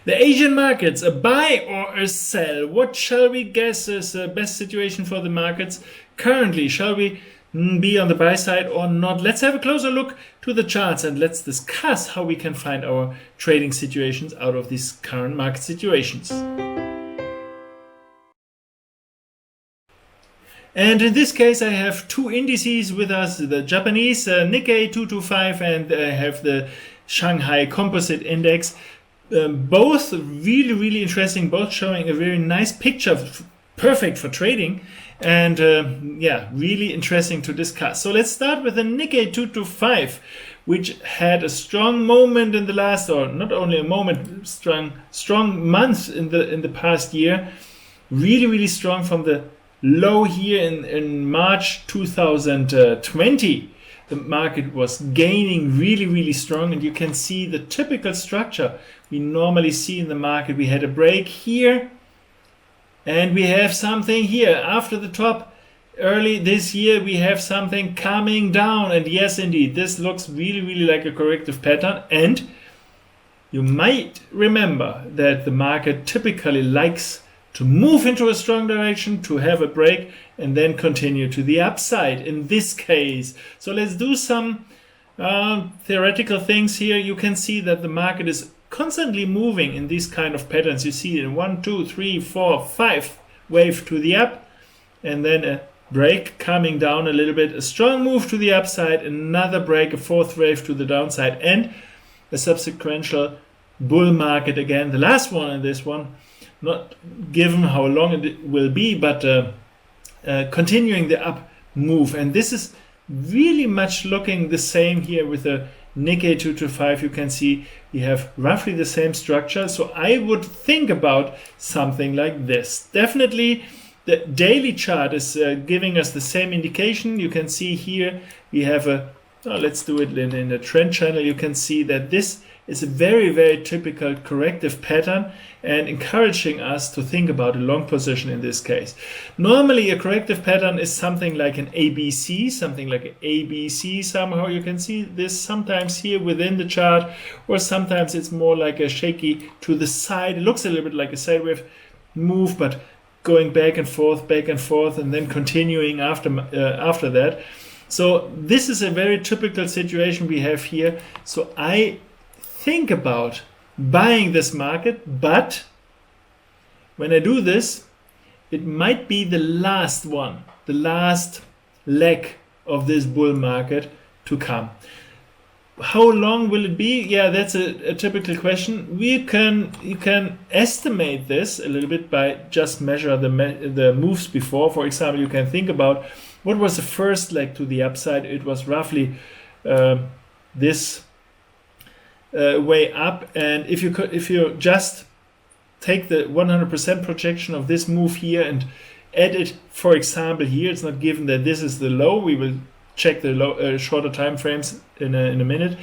The Asian markets, a buy or a sell? What shall we guess is the best situation for the markets currently? Shall we be on the buy side or not? Let's have a closer look to the charts and let's discuss how we can find our trading situations out of these current market situations. And in this case, I have two indices with us, the Japanese Nikkei 225 and I have the Shanghai Composite Index. Both really interesting, both showing a very nice picture, perfect for trading, and yeah, really interesting to discuss. So let's start with the Nikkei 225, which had a strong moment in the last, or not only a moment, strong months in the past year, really strong from the low here in March 2020. The market was gaining really strong, and you can see the typical structure we normally see in the market. We had a break here and we have something here after the top. Early this year we have something coming down, and yes indeed, this looks really like a corrective pattern. And you might remember that the market typically likes to move into a strong direction, to have a break, and then continue to the upside in this case. So let's do some theoretical things here. You can see that the market is constantly moving in these kind of patterns. You see it in 1, 2, 3, 4, 5 wave to the up, and then a break coming down a little bit, a strong move to the upside, another break, a fourth wave to the downside, and a subsequent bull market again. The last one in this one, not given how long it will be, but continuing the up move. And this is really much looking the same here with the Nikkei 225. You can see we have roughly the same structure. So I would think about something like this. Definitely the daily chart is giving us the same indication. You can see here we have a, let's do it in a trend channel. You can see that this is a very typical corrective pattern and encouraging us to think about a long position in this case. Normally a corrective pattern is something like an ABC, somehow. You can see this sometimes here within the chart, or sometimes it's more like a shaky to the side. It looks a little bit like a sideways move, but going back and forth, and then continuing after that. So this is a very typical situation we have here. So I think about buying this market, but when I do this, it might be the last one, the last leg of this bull market to come. How long will it be? Yeah, that's a typical question. You can estimate this a little bit by just measure the moves before. For example, you can think about what was the first leg to the upside. It was roughly this way up, and if you just take the 100% projection of this move here and add it, for example, here, it's not given that this is the low. We will check the low, shorter time frames in a minute.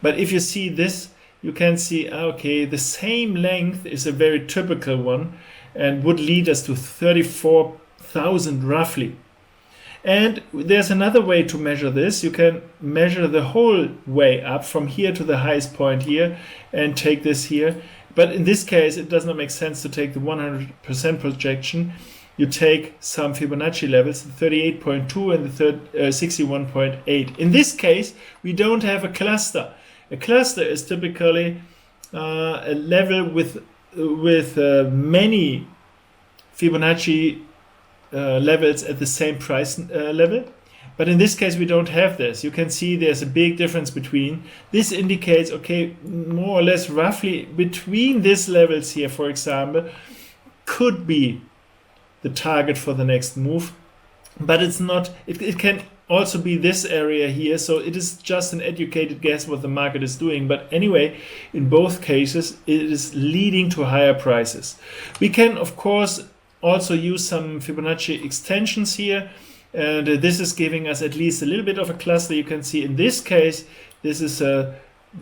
But if you see this, you can see, okay, the same length is a very typical one and would lead us to 34,000 roughly. And there's another way to measure this. You can measure the whole way up from here to the highest point here and take this here. But in this case, it does not make sense to take the 100% projection. You take some Fibonacci levels, the 38.2 and the 61.8. In this case, we don't have a cluster. A cluster is typically a level with many Fibonacci levels at the same price level. But in this case, we don't have this. You can see there's a big difference between. This indicates, okay, more or less roughly between these levels here, for example, could be the target for the next move. But it's not, it can also be this area here. So it is just an educated guess what the market is doing. But anyway, in both cases, it is leading to higher prices. We can, of course, also use some Fibonacci extensions here, and this is giving us at least a little bit of a cluster. You can see in this case, this is a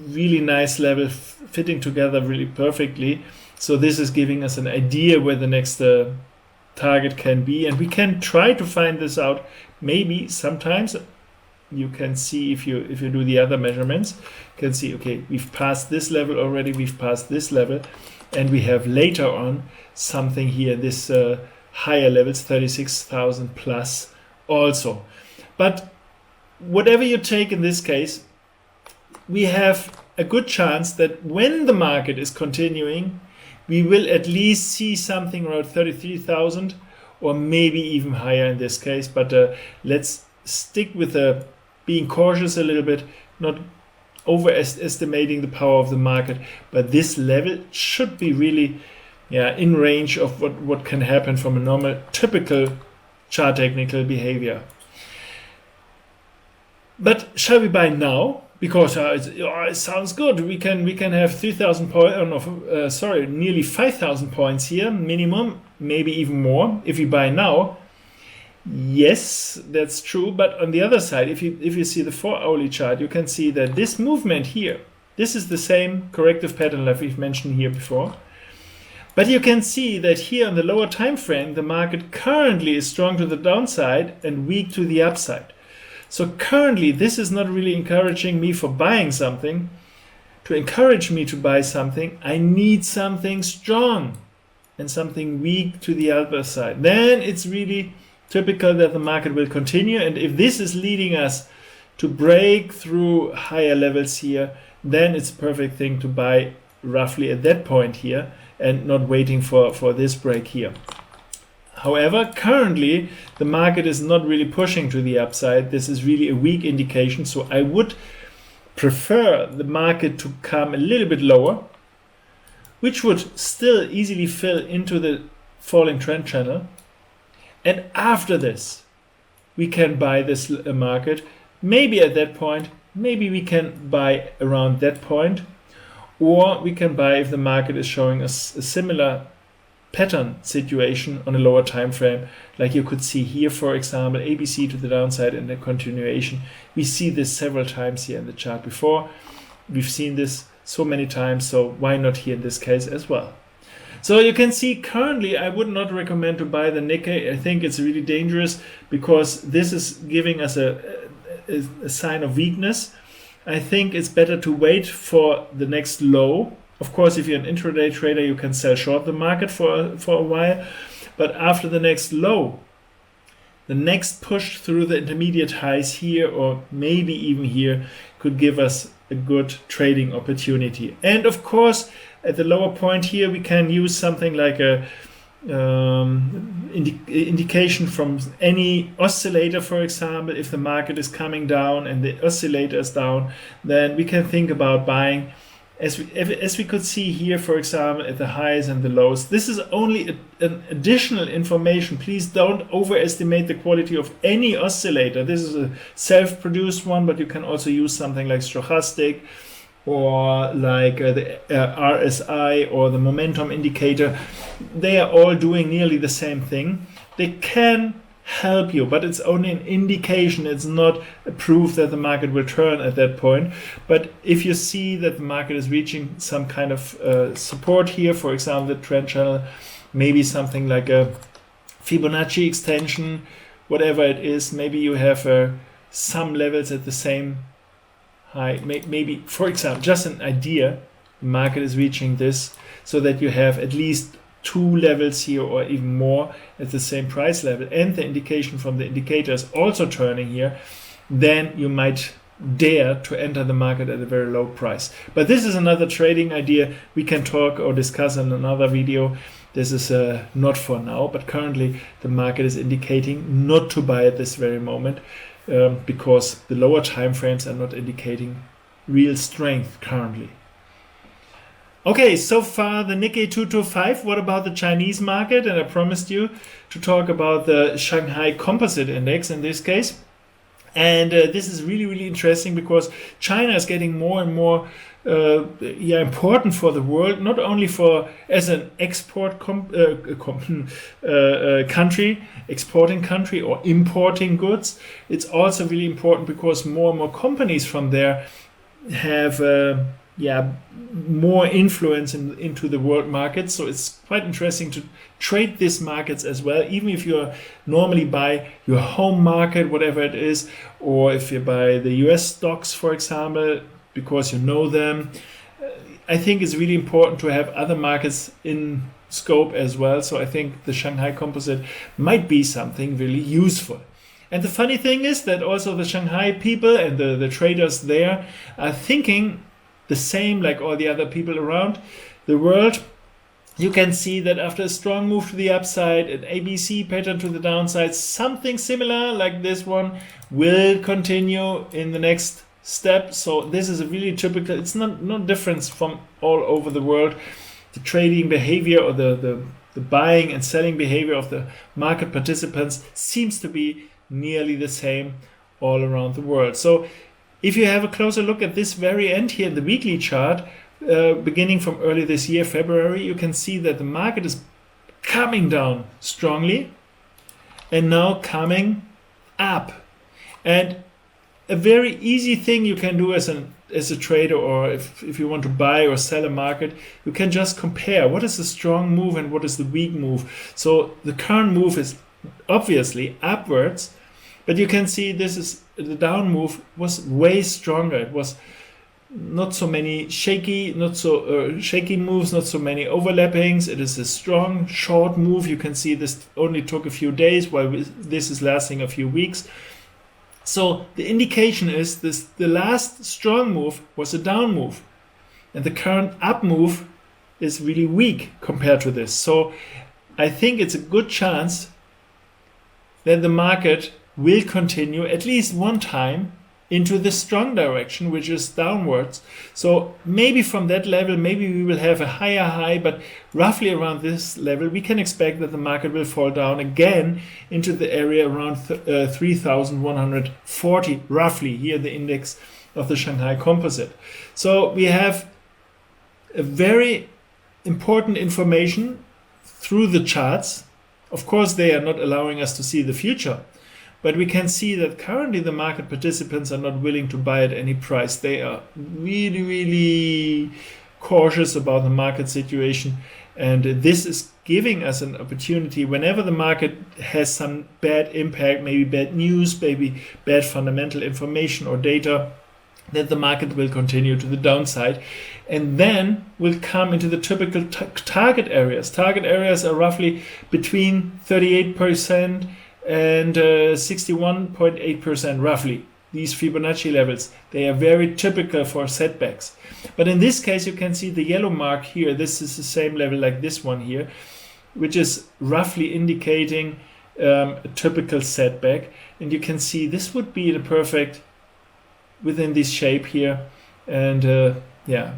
really nice level fitting together really perfectly. So this is giving us an idea where the next target can be, and we can try to find this out maybe sometimes you can see if you do the other measurements, you can see, okay, we've passed this level already, we've passed this level, and we have later on something here, this higher levels, 36,000 plus also. But whatever you take in this case, we have a good chance that when the market is continuing, we will at least see something around 33,000 or maybe even higher in this case. But let's stick with being cautious a little bit, not overestimating the power of the market. But this level should be really in range of what can happen from a normal, typical chart technical behavior. But shall we buy now? Because it sounds good. We can have 3,000 points. Nearly 5,000 points here minimum, maybe even more if we buy now. Yes, that's true. But on the other side, if you see the 4-hourly chart, you can see that this movement here, this is the same corrective pattern that we've mentioned here before. But you can see that here on the lower time frame, the market currently is strong to the downside and weak to the upside. So currently, this is not really encouraging me for buying something. To encourage me to buy something, I need something strong and something weak to the other side. Then it's really typical that the market will continue. And if this is leading us to break through higher levels here, then it's a perfect thing to buy roughly at that point here and not waiting for this break here. However, currently the market is not really pushing to the upside. This is really a weak indication. So I would prefer the market to come a little bit lower, which would still easily fill into the falling trend channel. And after this, we can buy this market. Maybe at that point, maybe we can buy around that point, or we can buy if the market is showing us a similar pattern situation on a lower time frame, like you could see here, for example, ABC to the downside and a continuation. We see this several times here in the chart before. We've seen this so many times, so why not here in this case as well? So you can see currently I would not recommend to buy the Nikkei. I think it's really dangerous because this is giving us a sign of weakness. I think it's better to wait for the next low. Of course, if you're an intraday trader, you can sell short the market for a while. But after the next low, the next push through the intermediate highs here, or maybe even here, could give us a good trading opportunity. And of course, at the lower point here, we can use something like a indication from any oscillator, for example. If the market is coming down and the oscillator is down, then we can think about buying. As we could see here, for example, at the highs and the lows. This is only an additional information. Please don't overestimate the quality of any oscillator. This is a self-produced one, but you can also use something like stochastic or like the RSI or the momentum indicator. They are all doing nearly the same thing. They can help you, but it's only an indication. It's not a proof that the market will turn at that point. But if you see that the market is reaching some kind of support here, for example, the trend channel, maybe something like a Fibonacci extension, whatever it is, maybe you have some levels at the same high. Maybe, for example, just an idea, the market is reaching this so that you have at least 2 levels here or even more at the same price level, and the indication from the indicator is also turning here, then you might dare to enter the market at a very low price. But this is another trading idea we can talk or discuss in another video. This is not for now, but currently the market is indicating not to buy at this very moment because the lower time frames are not indicating real strength currently. Okay, so far the Nikkei 225. What about the Chinese market? And I promised you to talk about the Shanghai Composite Index in this case. And this is really, really interesting because China is getting more and more important for the world, not only as an export country, exporting country or importing goods. It's also really important because more and more companies from there have more influence into the world market. So it's quite interesting to trade these markets as well, even if you normally buy your home market, whatever it is, or if you buy the US stocks, for example, because you know them. I think it's really important to have other markets in scope as well. So I think the Shanghai Composite might be something really useful. And the funny thing is that also the Shanghai people and the traders there are thinking the same like all the other people around the world. You can see that after a strong move to the upside, an ABC pattern to the downside, something similar like this one will continue in the next step. So this is a really typical, it's no difference from all over the world. The trading behavior or the buying and selling behavior of the market participants seems to be nearly the same all around the world. So if you have a closer look at this very end here in the weekly chart, beginning from early this year, February, you can see that the market is coming down strongly and now coming up. And a very easy thing you can do as a trader, or if you want to buy or sell a market, you can just compare what is the strong move and what is the weak move. So the current move is obviously upwards, but you can see this is the down move was way stronger. It was not so many shaky moves, not so many overlappings. It is a strong short move. You can see this only took a few days, while this is lasting a few weeks. So the indication is the last strong move was a down move, and the current up move is really weak compared to this. So I think it's a good chance that the market will continue at least one time into the strong direction, which is downwards. So maybe from that level, maybe we will have a higher high, but roughly around this level, we can expect that the market will fall down again into the area around 3,140, roughly here, the index of the Shanghai Composite. So we have a very important information through the charts. Of course, they are not allowing us to see the future, but we can see that currently the market participants are not willing to buy at any price. They are really, really cautious about the market situation. And this is giving us an opportunity whenever the market has some bad impact, maybe bad news, maybe bad fundamental information or data, that the market will continue to the downside and then will come into the typical target areas. Target areas are roughly between 38% and 61.8% roughly. These Fibonacci levels, they are very typical for setbacks. But in this case, you can see the yellow mark here. This is the same level like this one here, which is roughly indicating a typical setback. And you can see this would be the perfect within this shape here, and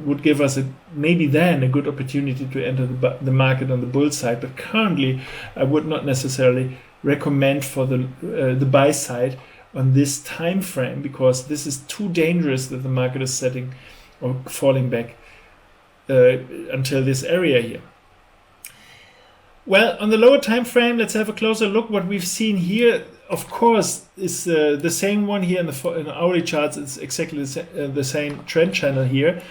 would give us maybe then a good opportunity to enter the market on the bull side. But currently, I would not necessarily recommend for the buy side on this time frame, because this is too dangerous that the market is setting or falling back until this area here. Well, on the lower time frame, let's have a closer look. What we've seen here, of course, is the same one here in the hourly charts. It's exactly the same trend channel here.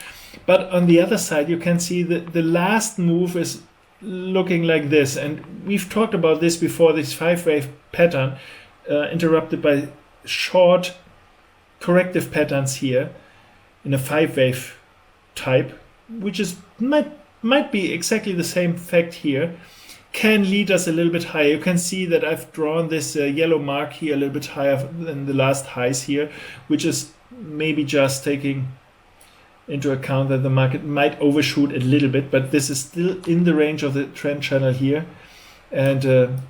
But on the other side, you can see that the last move is looking like this. And we've talked about this before, this 5-wave pattern interrupted by short corrective patterns here in a 5-wave type, which is might be exactly the same fact here, can lead us a little bit higher. You can see that I've drawn this yellow mark here a little bit higher than the last highs here, which is maybe just taking into account that the market might overshoot a little bit, but this is still in the range of the trend channel here. And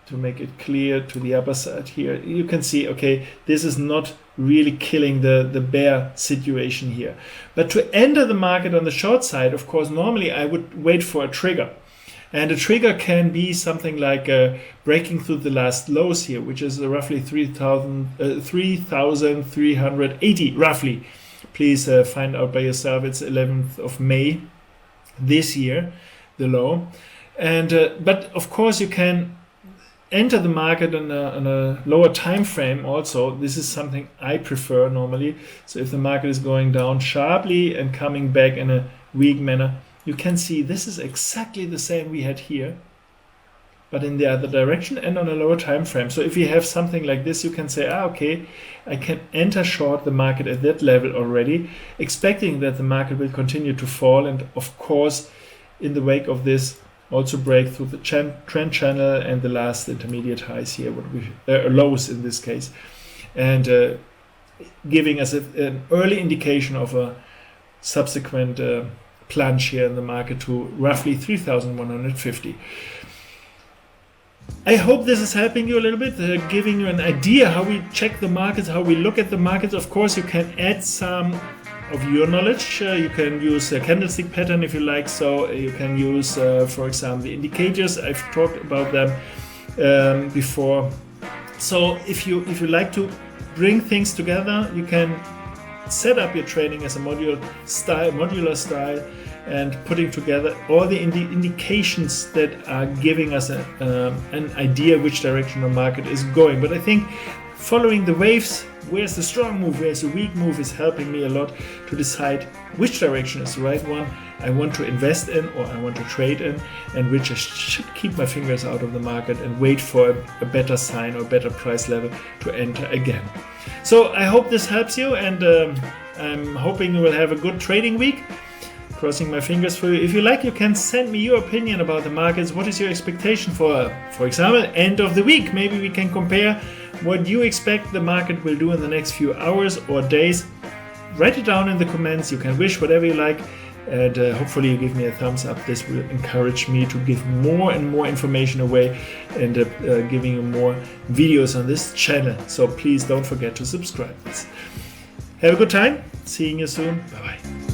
to make it clear to the upper side here, you can see, okay, this is not really killing the bear situation here. But to enter the market on the short side, of course, normally I would wait for a trigger. And a trigger can be something like breaking through the last lows here, which is roughly 3,380, roughly. Please find out by yourself. It's 11th of May this year, the low. And but of course you can enter the market on a lower time frame also. This is something I prefer normally. So if the market is going down sharply and coming back in a weak manner, you can see this is exactly the same we had here, but in the other direction and on a lower time frame. So if you have something like this, you can say, okay, I can enter short the market at that level already, expecting that the market will continue to fall, and of course in the wake of this also break through the trend channel and the last intermediate highs here, what we lows in this case, and giving us an early indication of a subsequent plunge here in the market to roughly 3,150. I hope this is helping you a little bit, giving you an idea how we check the markets, how we look at the markets. Of course, you can add some of your knowledge. You can use a candlestick pattern if you like. So you can use, for example, the indicators. I've talked about them before. So if you like to bring things together, you can set up your trading as a modular style, and putting together all the indications that are giving us an idea which direction the market is going. But I think following the waves, where's the strong move, where's the weak move, is helping me a lot to decide which direction is the right one I want to invest in or I want to trade in, and which I should keep my fingers out of the market and wait for a better sign or better price level to enter again. So I hope this helps you, and I'm hoping you will have a good trading week. Crossing my fingers for you. If you like, you can send me your opinion about the markets. What is your expectation for example, end of the week? Maybe we can compare what you expect the market will do in the next few hours or days. Write it down in the comments. You can wish whatever you like, and hopefully you give me a thumbs up. This will encourage me to give more and more information away, and giving you more videos on this channel. So please don't forget to subscribe. Have a good time. Seeing you soon. Bye bye.